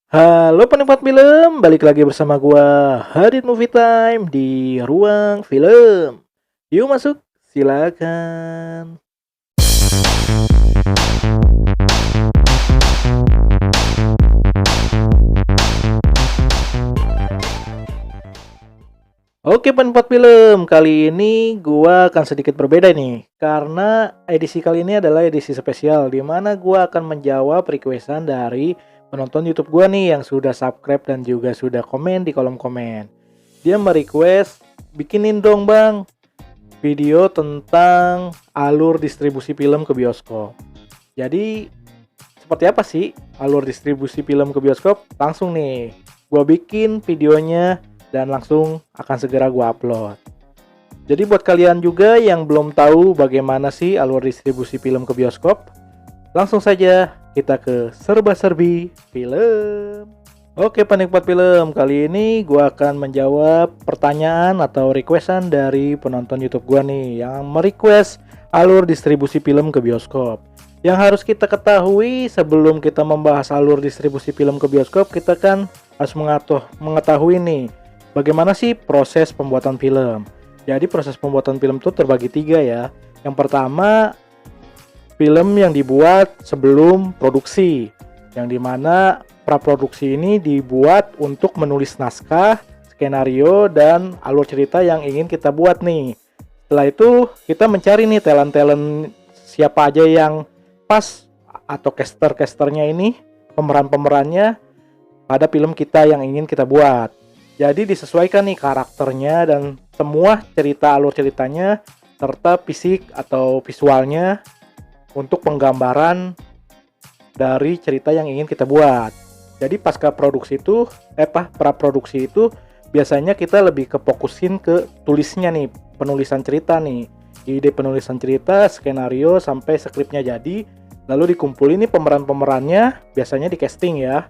Halo penikmat film, balik lagi bersama gua Hadid Movie Time di ruang film. Yuk masuk, silakan. Oke penikmat film, kali ini gua akan sedikit berbeda nih. Karena edisi kali ini adalah edisi spesial di mana gua akan menjawab requestan dari penonton YouTube gua nih yang sudah subscribe dan juga sudah komen di kolom komen. Dia merequest, bikinin dong bang video tentang alur distribusi film ke bioskop. Jadi seperti apa sih alur distribusi film ke bioskop? Langsung nih, gua bikin videonya dan langsung akan segera gua upload. Jadi buat kalian juga yang belum tahu bagaimana sih alur distribusi film ke bioskop, langsung saja kita ke serba-serbi film. Oke penikmat film, kali ini gua akan menjawab pertanyaan atau requestan dari penonton YouTube gua nih yang merequest alur distribusi film ke bioskop. Yang harus kita ketahui sebelum kita membahas alur distribusi film ke bioskop, kita kan harus mengetahui nih bagaimana sih proses pembuatan film. Jadi proses pembuatan film itu terbagi 3 ya. Yang pertama, film yang dibuat sebelum produksi, yang dimana praproduksi ini dibuat untuk menulis naskah, skenario, dan alur cerita yang ingin kita buat nih. Setelah itu kita mencari nih talent-talent siapa aja yang pas atau caster-casternya ini, pemeran-pemerannya pada film kita yang ingin kita buat. Jadi disesuaikan nih karakternya dan semua cerita alur ceritanya serta fisik atau visualnya untuk penggambaran dari cerita yang ingin kita buat. Jadi pasca produksi itu, praproduksi itu biasanya kita lebih kefokusin ke tulisnya nih, penulisan cerita nih. Ide penulisan cerita, skenario sampai skripnya jadi, lalu dikumpulin nih pemeran-pemerannya, biasanya di casting ya.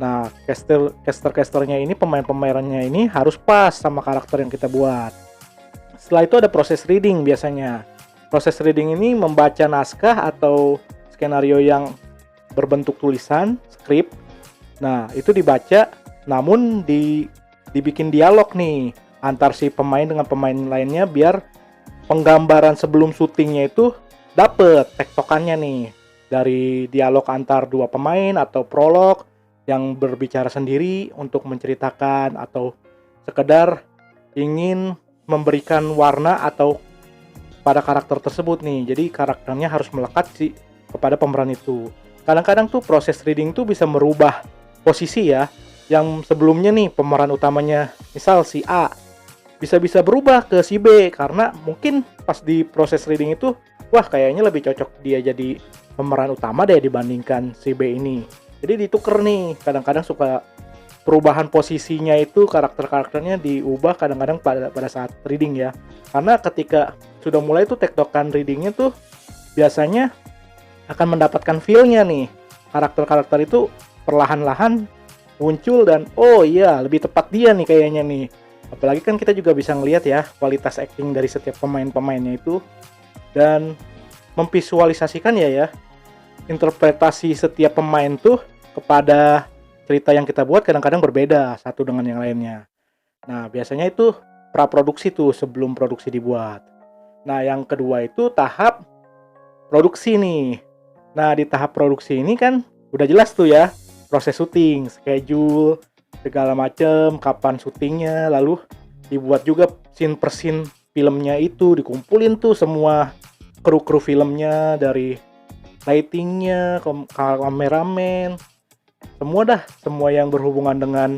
Nah, caster-casternya ini, pemain-pemainnya ini harus pas sama karakter yang kita buat. Setelah itu ada proses reading biasanya. Proses reading ini membaca naskah atau skenario yang berbentuk tulisan, skrip. Nah, itu dibaca, namun dibikin dialog nih antar si pemain dengan pemain lainnya biar penggambaran sebelum syutingnya itu dapet tektokannya nih dari dialog antar dua pemain atau prolog yang berbicara sendiri untuk menceritakan atau sekedar ingin memberikan warna atau pada karakter tersebut nih. Jadi karakternya harus melekat sih kepada pemeran itu. Kadang-kadang tuh proses reading tuh bisa merubah posisi ya. Yang sebelumnya nih pemeran utamanya misal si A bisa berubah ke si B karena mungkin pas di proses reading itu wah kayaknya lebih cocok dia jadi pemeran utama deh dibandingkan si B ini. Jadi dituker nih, kadang-kadang suka perubahan posisinya itu karakter-karakternya diubah kadang-kadang pada saat reading ya. Karena ketika sudah mulai tuh tektokan readingnya tuh biasanya akan mendapatkan feel-nya nih. Karakter-karakter itu perlahan-lahan muncul dan oh iya lebih tepat dia nih kayaknya nih. Apalagi kan kita juga bisa ngelihat ya kualitas acting dari setiap pemain-pemainnya itu dan memvisualisasikan ya interpretasi setiap pemain tuh kepada cerita yang kita buat kadang-kadang berbeda satu dengan yang lainnya. Nah, biasanya itu praproduksi tuh sebelum produksi dibuat. Nah, yang kedua itu tahap produksi nih. Nah, di tahap produksi ini kan udah jelas tuh ya proses syuting, schedule, segala macem, kapan syutingnya, lalu dibuat juga scene per scene filmnya itu, dikumpulin tuh semua kru-kru filmnya dari lightingnya, kameramen, semua yang berhubungan dengan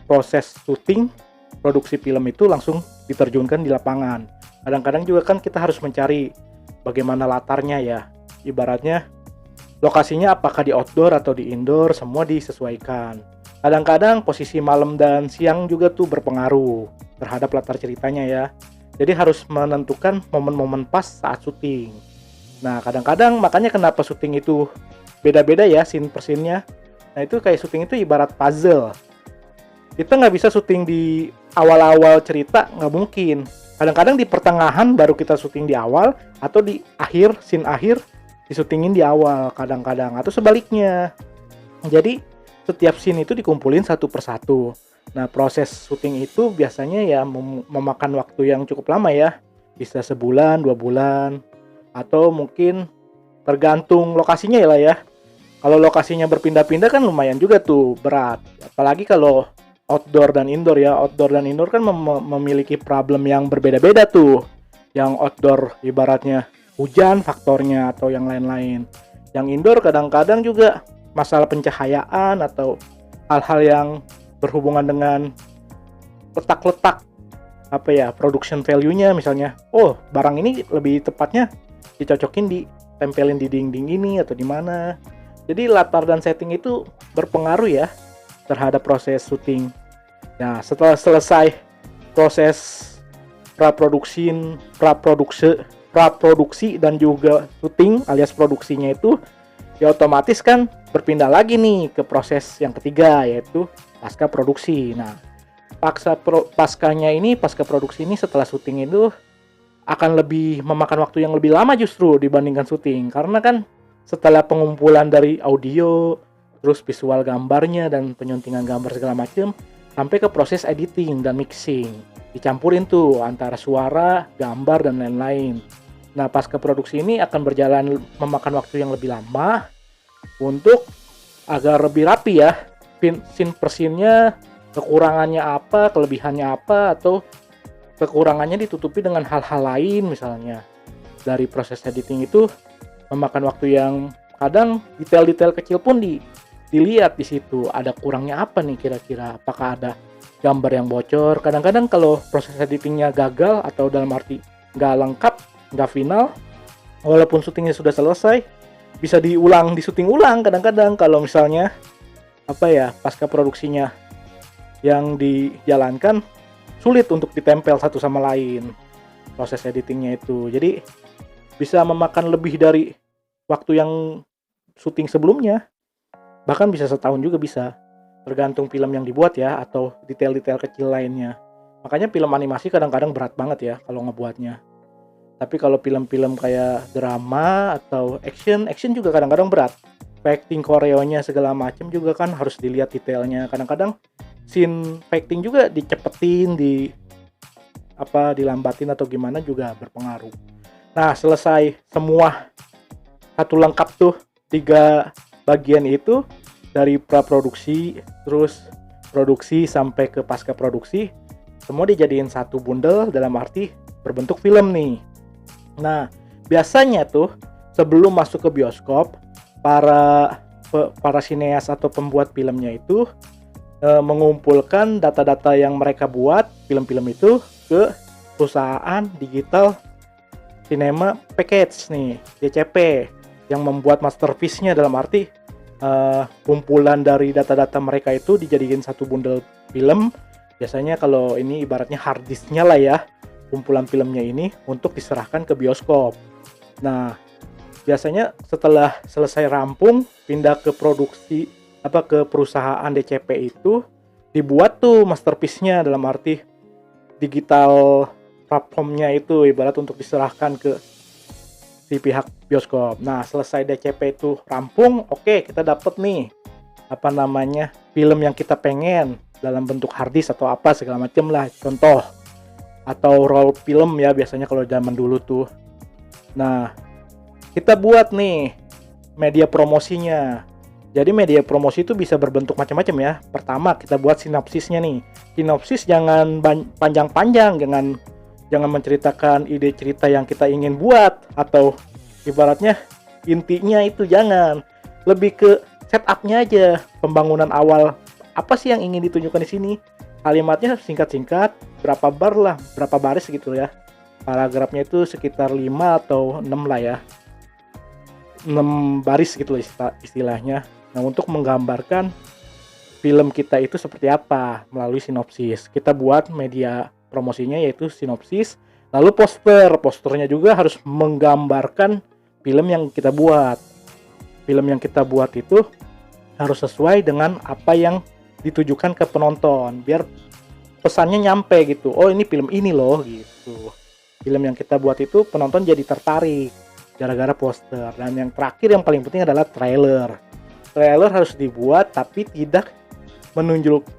proses syuting, produksi film itu langsung diterjunkan di lapangan. Kadang-kadang juga kan kita harus mencari bagaimana latarnya ya. Ibaratnya lokasinya apakah di outdoor atau di indoor, semua disesuaikan. Kadang-kadang posisi malam dan siang juga tuh berpengaruh terhadap latar ceritanya ya. Jadi harus menentukan momen-momen pas saat syuting. Nah kadang-kadang makanya kenapa syuting itu beda-beda ya scene per scene-nya. Nah itu kayak syuting itu ibarat puzzle. Kita nggak bisa syuting di awal-awal cerita, nggak mungkin. Kadang-kadang di pertengahan baru kita syuting di awal, atau di akhir, scene akhir, disyutingin di awal kadang-kadang, atau sebaliknya. Jadi setiap scene itu dikumpulin satu persatu. Nah, proses syuting itu biasanya ya memakan waktu yang cukup lama ya. Bisa sebulan, 2 bulan, atau mungkin tergantung lokasinya ya lah ya. Kalau lokasinya berpindah-pindah kan lumayan juga tuh berat. Apalagi kalau outdoor dan indoor ya. Outdoor dan indoor kan memiliki problem yang berbeda-beda tuh. Yang outdoor ibaratnya hujan faktornya atau yang lain-lain. Yang indoor kadang-kadang juga masalah pencahayaan atau hal-hal yang berhubungan dengan letak-letak production value-nya misalnya. Oh, barang ini lebih tepatnya dicocokin ditempelin di dinding ini atau di mana. Jadi latar dan setting itu berpengaruh ya terhadap proses syuting. Nah, setelah selesai proses praproduksi dan juga syuting alias produksinya itu, ya otomatis kan berpindah lagi nih ke proses yang ketiga, yaitu pasca produksi. Nah, pasca produksi ini setelah syuting itu akan lebih memakan waktu yang lebih lama justru dibandingkan syuting, karena kan setelah pengumpulan dari audio, terus visual gambarnya dan penyuntingan gambar segala macam, sampai ke proses editing dan mixing, dicampurin tuh antara suara, gambar dan lain-lain. Nah, pasca produksi ini akan berjalan memakan waktu yang lebih lama untuk agar lebih rapi ya, scene per scene-nya, kekurangannya apa, kelebihannya apa, atau kekurangannya ditutupi dengan hal-hal lain misalnya. Dari proses editing itu memakan waktu yang kadang detail-detail kecil pun dilihat di situ. Ada kurangnya apa nih kira-kira? Apakah ada gambar yang bocor? Kadang-kadang kalau proses editingnya gagal atau dalam arti nggak lengkap, nggak final, walaupun syutingnya sudah selesai, bisa di syuting ulang kadang-kadang kalau misalnya pasca produksinya yang dijalankan sulit untuk ditempel satu sama lain proses editingnya itu. Jadi bisa memakan lebih dari waktu yang syuting sebelumnya, bahkan bisa setahun juga bisa, tergantung film yang dibuat ya, atau detail-detail kecil lainnya. Makanya film animasi kadang-kadang berat banget ya kalau ngebuatnya. Tapi kalau film-film kayak drama atau action juga kadang-kadang berat. Acting koreonya segala macam juga kan harus dilihat detailnya. Kadang-kadang scene fighting juga dicepetin, dilambatin atau gimana juga berpengaruh. Nah, selesai semua satu lengkap tuh 3 bagian itu, dari praproduksi, terus produksi sampai ke pasca produksi, semua dijadiin satu bundel dalam arti berbentuk film nih. Nah, biasanya tuh sebelum masuk ke bioskop, para sineas atau pembuat filmnya itu mengumpulkan data-data yang mereka buat film-film itu ke perusahaan digital cinema package nih, DCP, yang membuat masterpiece-nya, dalam arti kumpulan dari data-data mereka itu dijadikan satu bundel film. Biasanya kalau ini ibaratnya hard disk-nya lah ya, kumpulan filmnya ini untuk diserahkan ke bioskop. Nah, biasanya setelah selesai rampung, pindah ke produksi ke perusahaan DCP itu, dibuat tuh masterpiece-nya, dalam arti digital platformnya itu ibarat untuk diserahkan ke si pihak bioskop. Nah, selesai DCP itu rampung, oke, kita dapat nih film yang kita pengen dalam bentuk harddisk atau apa segala macam lah, contoh, atau roll film ya biasanya kalau zaman dulu tuh. Nah, kita buat nih media promosinya. Jadi media promosi itu bisa berbentuk macam-macam ya. Pertama, kita buat sinopsisnya nih. Sinopsis jangan panjang-panjang, jangan menceritakan ide cerita yang kita ingin buat, atau ibaratnya intinya itu jangan. Lebih ke setup-nya aja, pembangunan awal. Apa sih yang ingin ditunjukkan di sini? Kalimatnya singkat-singkat, berapa bar lah, berapa baris gitu ya. Paragrafnya itu sekitar 5 atau 6 lah ya. 6 baris gitu istilahnya. Nah, untuk menggambarkan film kita itu seperti apa melalui sinopsis. Kita buat media promosinya yaitu sinopsis, lalu posternya juga harus menggambarkan film yang kita buat. Film yang kita buat itu harus sesuai dengan apa yang ditujukan ke penonton, biar pesannya nyampe gitu. Oh, ini film ini loh gitu. Film yang kita buat itu penonton jadi tertarik gara-gara poster. Dan yang terakhir yang paling penting adalah trailer. trailer harus dibuat tapi tidak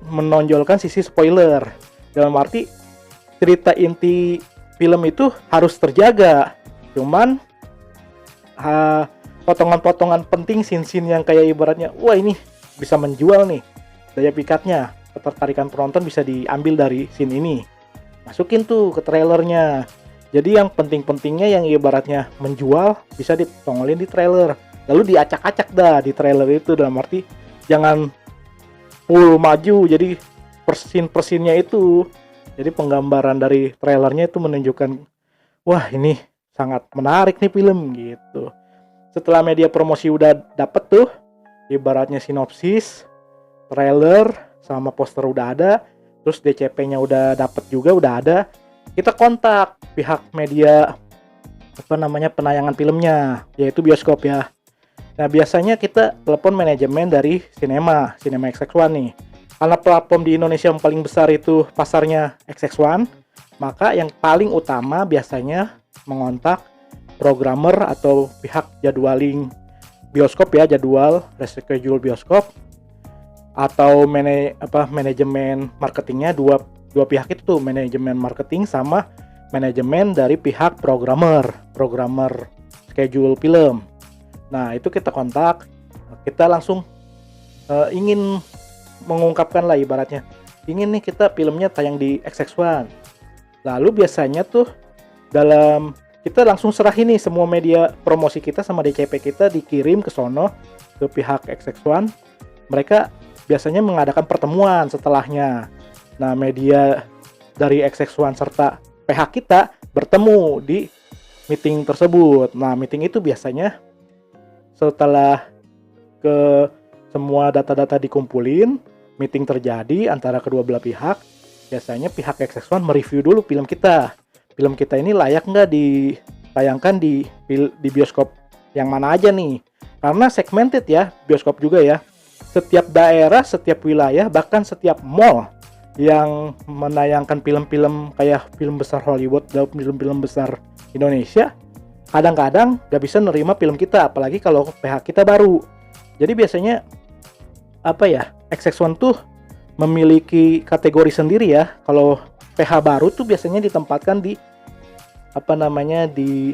menonjolkan sisi spoiler. Dalam arti cerita inti film itu harus terjaga. Cuman potongan-potongan penting, scene-scene yang kayak ibaratnya wah ini bisa menjual nih, daya pikatnya, ketertarikan penonton bisa diambil dari scene ini, masukin tuh ke trailernya. Jadi yang penting-pentingnya yang ibaratnya menjual bisa ditongolin di trailer, lalu diacak-acak dah di trailer itu. Dalam arti jangan full maju, jadi persin-persinnya itu, jadi penggambaran dari trailernya itu menunjukkan wah ini sangat menarik nih film gitu. Setelah media promosi udah dapet tuh, ibaratnya sinopsis, trailer, sama poster udah ada, terus DCP-nya udah dapet juga, udah ada, kita kontak pihak media penayangan filmnya, yaitu bioskop ya. Nah biasanya kita telepon manajemen dari Cinema XX1 nih. Karena platform di Indonesia yang paling besar itu pasarnya XX1, maka yang paling utama biasanya mengontak programmer atau pihak jadwaling bioskop ya, jadwal reschedule bioskop, atau manajemen marketingnya. Dua pihak itu tuh, manajemen marketing sama manajemen dari pihak programmer schedule film. Nah itu kita kontak, kita langsung ingin mengungkapkan lah ibaratnya, ingin nih kita filmnya tayang di XX1. Lalu biasanya tuh kita langsung serahin nih semua media promosi kita sama DCP kita, dikirim ke sono ke pihak XX1. Mereka biasanya mengadakan pertemuan setelahnya. Nah media dari XX1 serta PH kita bertemu di meeting tersebut. Nah meeting itu biasanya setelah semua data-data dikumpulin, meeting terjadi antara kedua belah pihak. Biasanya pihak XX1 mereview dulu film kita ini layak nggak ditayangkan di bioskop yang mana aja nih, karena segmented ya bioskop juga ya. Setiap daerah, setiap wilayah, bahkan setiap mall yang menayangkan film-film kayak film besar Hollywood dan film-film besar Indonesia, kadang-kadang nggak bisa nerima film kita, apalagi kalau PH kita baru. Jadi biasanya XX1 tuh memiliki kategori sendiri ya. Kalau PH baru tuh biasanya ditempatkan di di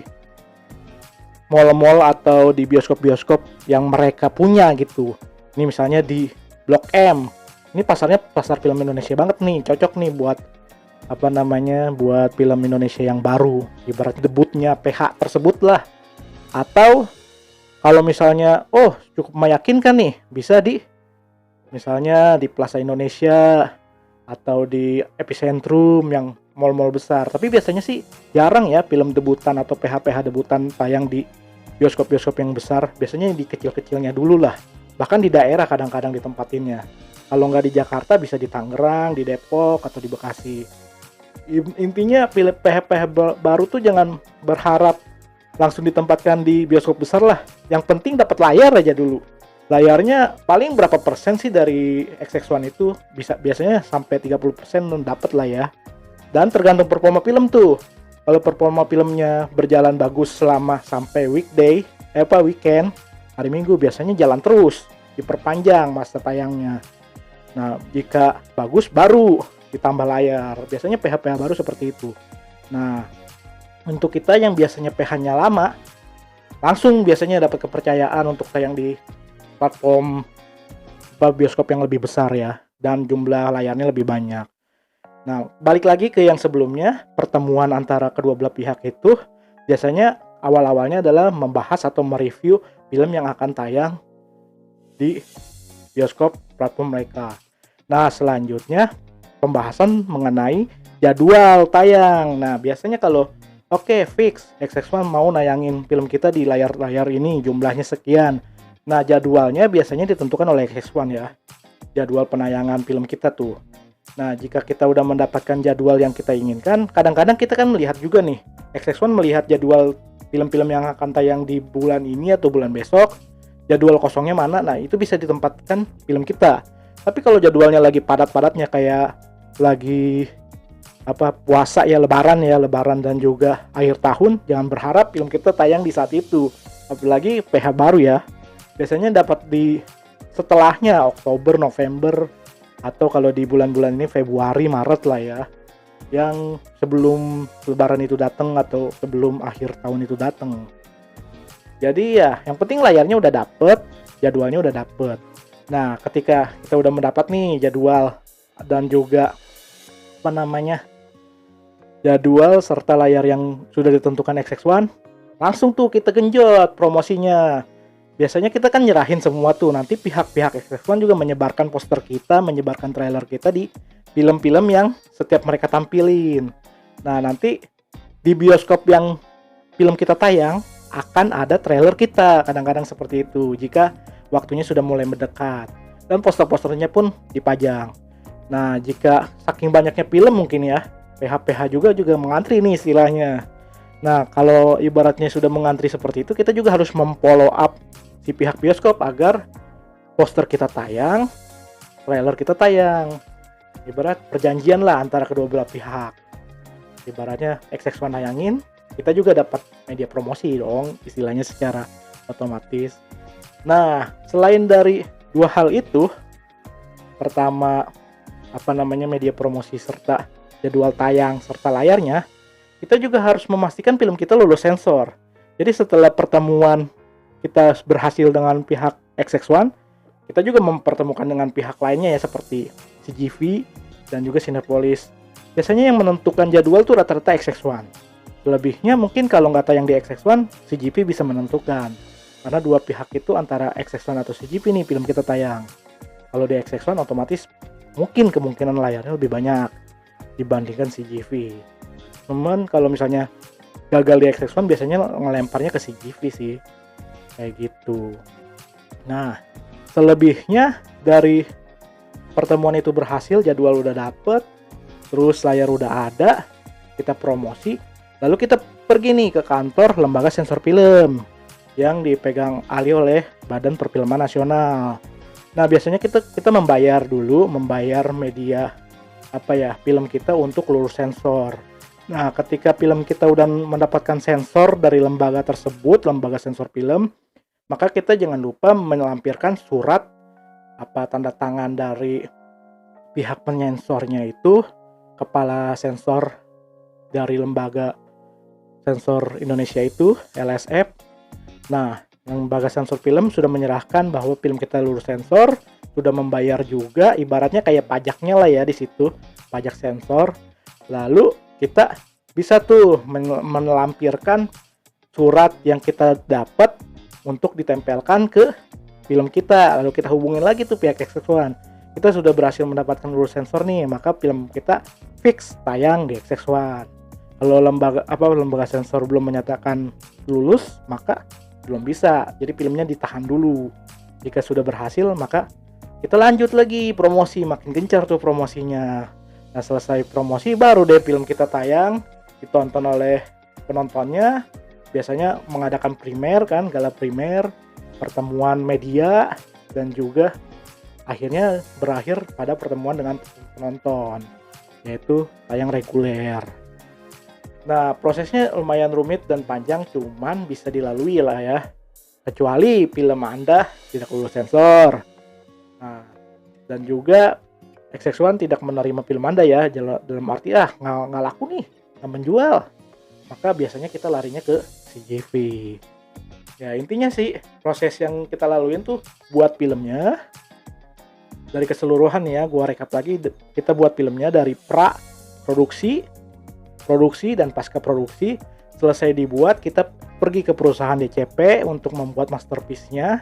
mall-mall atau di bioskop-bioskop yang mereka punya gitu. Ini misalnya di Blok M. Ini pasarnya pasar film Indonesia banget nih, cocok nih buat buat film Indonesia yang baru, ibarat debutnya PH tersebut lah. Atau kalau misalnya cukup meyakinkan nih, bisa misalnya di Plaza Indonesia atau di Epicentrum yang mall-mall besar. Tapi biasanya sih jarang ya film debutan atau PH-PH debutan tayang di bioskop-bioskop yang besar. Biasanya di kecil-kecilnya dulu lah. Bahkan di daerah kadang-kadang ditempatinnya. Kalau nggak di Jakarta bisa di Tangerang, di Depok, atau di Bekasi. Intinya PH-PH baru tuh jangan berharap langsung ditempatkan di bioskop besar lah. Yang penting dapat layar aja dulu. Layarnya paling berapa persen sih dari XX1 itu, biasanya sampai 30% dapat lah ya. Dan tergantung performa film tuh. Kalau performa filmnya berjalan bagus selama sampai weekend, hari Minggu biasanya jalan terus, diperpanjang masa tayangnya. Nah, jika bagus baru ditambah layar. Biasanya PH-PH baru seperti itu. Nah, untuk kita yang biasanya PH-nya lama, langsung biasanya dapat kepercayaan untuk tayang di platform bioskop yang lebih besar ya, dan jumlah layarnya lebih banyak. Nah, balik lagi ke yang sebelumnya, pertemuan antara kedua belah pihak itu biasanya awal-awalnya adalah membahas atau mereview film yang akan tayang di bioskop platform mereka. Nah, selanjutnya pembahasan mengenai jadwal tayang. Nah, biasanya kalau fix XX1 mau nayangin film kita di layar-layar ini, jumlahnya sekian. Nah, jadwalnya biasanya ditentukan oleh XX1 ya. Jadwal penayangan film kita tuh. Nah, jika kita udah mendapatkan jadwal yang kita inginkan, kadang-kadang kita kan melihat juga nih, XX1 melihat jadwal film-film yang akan tayang di bulan ini atau bulan besok, jadwal kosongnya mana, nah itu bisa ditempatkan film kita. Tapi kalau jadwalnya lagi padat-padatnya kayak lagi puasa ya, lebaran dan juga akhir tahun, jangan berharap film kita tayang di saat itu. Apalagi PH baru ya. Biasanya dapat setelahnya Oktober, November, atau kalau di bulan-bulan ini Februari, Maret lah ya, yang sebelum Lebaran itu datang atau sebelum akhir tahun itu datang. Jadi ya yang penting layarnya udah dapet, jadwalnya udah dapet. Nah ketika kita udah mendapat nih jadwal dan juga apa namanya jadwal serta layar yang sudah ditentukan XX1, langsung tuh kita genjot promosinya. Biasanya kita kan nyerahin semua tuh, nanti pihak-pihak XX1 juga menyebarkan poster kita, menyebarkan trailer kita di film-film yang setiap mereka tampilin. Nah nanti di bioskop yang film kita tayang akan ada trailer kita, kadang-kadang seperti itu jika waktunya sudah mulai mendekat, dan poster-posternya pun dipajang. Nah jika saking banyaknya film mungkin ya, PH-PH juga mengantri nih istilahnya. Nah kalau ibaratnya sudah mengantri seperti itu, kita juga harus memfollow up si pihak bioskop agar poster kita tayang, trailer kita tayang. Ibarat perjanjian lah antara kedua belah pihak. Ibaratnya XX1 tayangin, kita juga dapat media promosi dong, istilahnya secara otomatis. Nah, selain dari dua hal itu, pertama media promosi serta jadwal tayang serta layarnya, kita juga harus memastikan film kita lulus sensor. Jadi setelah pertemuan kita berhasil dengan pihak XX1, kita juga mempertemukan dengan pihak lainnya ya, seperti CGV dan juga Cinepolis. Biasanya yang menentukan jadwal tuh rata-rata XX1. Selebihnya mungkin kalau nggak tayang di XX1, CGV bisa menentukan. Karena dua pihak itu antara XX1 atau CGV nih film kita tayang. Kalau di XX1 otomatis mungkin kemungkinan layarnya lebih banyak dibandingkan CGV. Cuman kalau misalnya gagal di XX1 biasanya ngelemparnya ke CGV sih. Kayak gitu. Nah, selebihnya dari pertemuan itu berhasil, jadwal udah dapet, terus layar udah ada, kita promosi, lalu kita pergi nih ke kantor lembaga sensor film yang dipegang alih oleh Badan Perfilman Nasional. Nah biasanya kita membayar media film kita untuk lulus sensor. Nah ketika film kita udah mendapatkan sensor dari lembaga tersebut, lembaga sensor film, maka kita jangan lupa melampirkan surat tanda tangan dari pihak penyensornya itu, kepala sensor dari lembaga sensor Indonesia itu, LSF. Nah, lembaga sensor film sudah menyerahkan bahwa film kita lulus sensor, sudah membayar juga, ibaratnya kayak pajaknya lah ya di situ, pajak sensor. Lalu kita bisa tuh melampirkan surat yang kita dapat untuk ditempelkan ke film kita. Lalu kita hubungin lagi tuh pihak XX1. Kita sudah berhasil mendapatkan lulus sensor nih, maka film kita fix tayang di XX1. Kalau lembaga sensor belum menyatakan lulus, maka belum bisa. Jadi filmnya ditahan dulu. Jika sudah berhasil, maka kita lanjut lagi promosi, makin gencar tuh promosinya. Nah, selesai promosi baru deh film kita tayang, ditonton oleh penontonnya. Biasanya mengadakan primer kan, gala primer, pertemuan media, dan juga akhirnya berakhir pada pertemuan dengan penonton, yaitu tayang reguler. Nah, prosesnya lumayan rumit dan panjang, cuman bisa dilalui lah ya. Kecuali film Anda tidak lulus sensor. Nah, dan juga XX1 tidak menerima film Anda ya, dalam arti nggak laku nih, nggak menjual. Maka biasanya kita larinya ke CGV. Ya intinya sih proses yang kita laluin tuh buat filmnya dari keseluruhan ya, gua rekap lagi, kita buat filmnya dari produksi dan pasca produksi. Selesai dibuat, kita pergi ke perusahaan DCP untuk membuat masterpiece-nya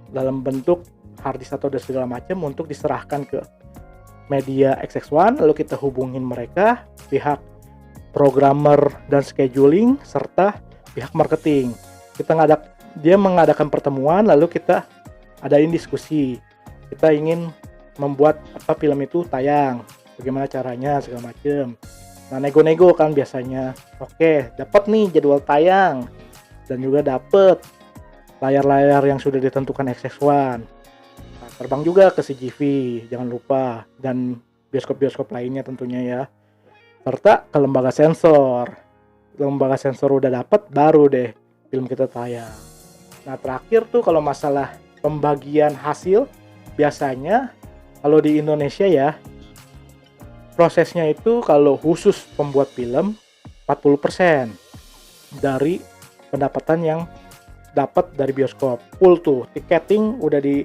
dalam bentuk harddisk atau segala macam untuk diserahkan ke media XX1. Lalu kita hubungin mereka, pihak programmer dan scheduling serta pihak marketing. Dia mengadakan pertemuan, lalu kita adain diskusi. Kita ingin membuat film itu tayang, bagaimana caranya segala macam. Nah, nego-nego kan biasanya. Oke, dapat nih jadwal tayang dan juga dapat layar-layar yang sudah ditentukan XX1. Nah, terbang juga ke CGV, jangan lupa, dan bioskop-bioskop lainnya tentunya ya. Serta ke lembaga sensor. Lembaga sensor udah dapat, baru deh film kita tayang. Nah, terakhir tuh kalau masalah pembagian hasil biasanya kalau di Indonesia ya, prosesnya itu kalau khusus pembuat film 40% dari pendapatan yang dapat dari bioskop. Full tuh, tiketing udah di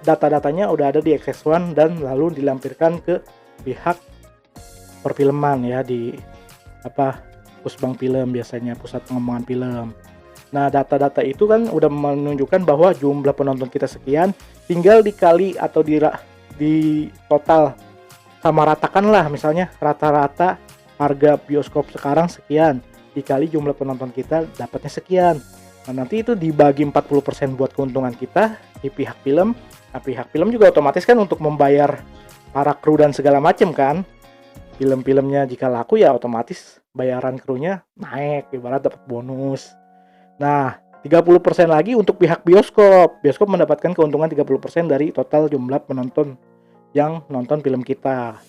data-datanya udah ada di Access One dan lalu dilampirkan ke pihak perfilman ya di Pusbang Film, biasanya pusat pengembangan film. Nah, data-data itu kan udah menunjukkan bahwa jumlah penonton kita sekian, tinggal dikali atau di total sama ratakan lah, misalnya rata-rata harga bioskop sekarang sekian dikali jumlah penonton kita dapatnya sekian. Nah, nanti itu dibagi 40% buat keuntungan kita di pihak film. Nah, pihak film juga otomatis kan untuk membayar para kru dan segala macam kan. Film-filmnya jika laku ya otomatis bayaran krunya naik, ibarat dapat bonus. Nah, 30% lagi untuk pihak bioskop. Bioskop mendapatkan keuntungan 30% dari total jumlah penonton yang nonton film kita.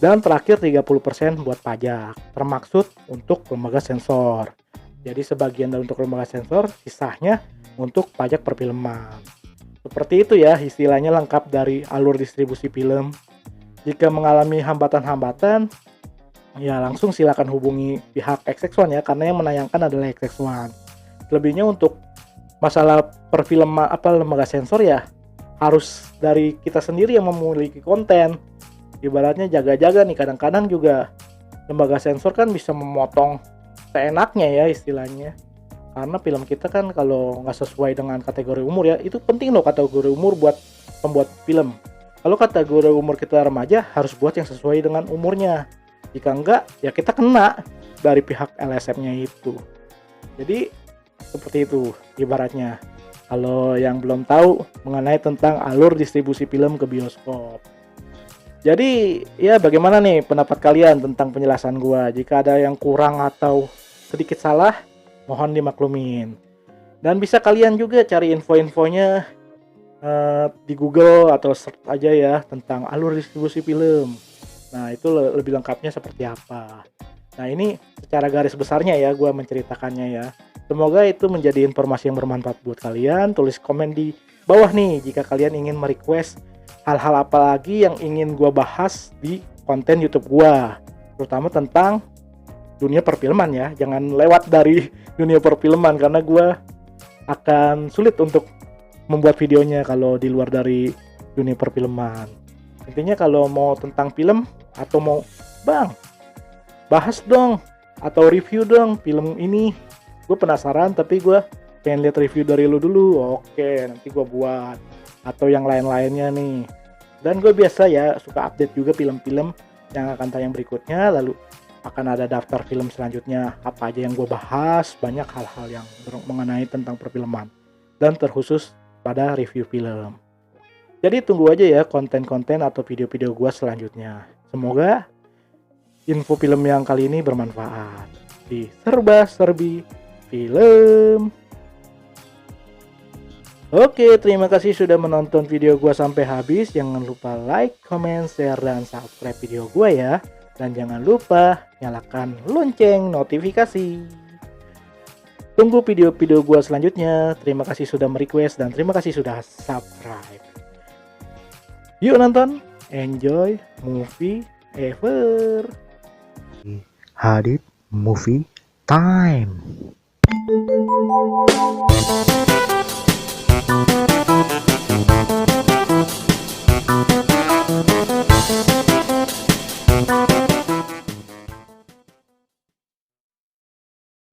Dan terakhir 30% buat pajak, termaksud untuk lembaga sensor. Jadi sebagian dari untuk lembaga sensor, sisanya untuk pajak perfilman. Seperti itu ya istilahnya lengkap dari alur distribusi film. Jika mengalami hambatan-hambatan, ya langsung silakan hubungi pihak XX1 ya, karena yang menayangkan adalah XX1. Lebihnya untuk masalah perfilman lembaga sensor ya harus dari kita sendiri yang memiliki konten. Ibaratnya jaga-jaga nih, kadang-kadang juga lembaga sensor kan bisa memotong seenaknya ya istilahnya. Karena film kita kan kalau nggak sesuai dengan kategori umur ya, itu penting loh kategori umur buat pembuat film. Kalau kategori umur kita remaja, harus buat yang sesuai dengan umurnya. Jika enggak, ya kita kena dari pihak LSM-nya itu. Jadi seperti itu ibaratnya. Kalau yang belum tahu mengenai tentang alur distribusi film ke bioskop. Jadi ya bagaimana nih pendapat kalian tentang penjelasan gua? Jika ada yang kurang atau sedikit salah, mohon dimaklumin. Dan bisa kalian juga cari info-infonya di Google atau search aja ya tentang alur distribusi film. Nah itu lebih lengkapnya seperti apa. Nah ini secara garis besarnya ya gua menceritakannya ya. Semoga itu menjadi informasi yang bermanfaat buat kalian. Tulis komen di bawah nih jika kalian ingin merequest hal-hal apa lagi yang ingin gua bahas di konten YouTube gua, terutama tentang dunia perfilman ya. Jangan lewat dari dunia perfilman karena gua akan sulit untuk membuat videonya kalau di luar dari dunia perfilman. Intinya kalau mau tentang film atau mau bang bahas dong atau review dong film ini, gue penasaran tapi gue pengen lihat review dari lu dulu. Oke, nanti gue buat. Atau yang lain-lainnya nih. Dan gue biasa ya suka update juga film-film yang akan tayang berikutnya. Lalu akan ada daftar film selanjutnya, apa aja yang gue bahas. Banyak hal-hal yang mengenai tentang perfilman dan terkhusus pada review film. Jadi tunggu aja ya konten-konten atau video-video gue selanjutnya. Semoga info film yang kali ini bermanfaat di Serba-Serbi Film. Oke, terima kasih sudah menonton video gua sampai habis. Jangan lupa like, comment, share, dan subscribe video gua ya. Dan jangan lupa nyalakan lonceng notifikasi. Tunggu video-video gua selanjutnya. Terima kasih sudah merequest dan terima kasih sudah subscribe. Yuk nonton, enjoy movie ever. Hadit Movie Time.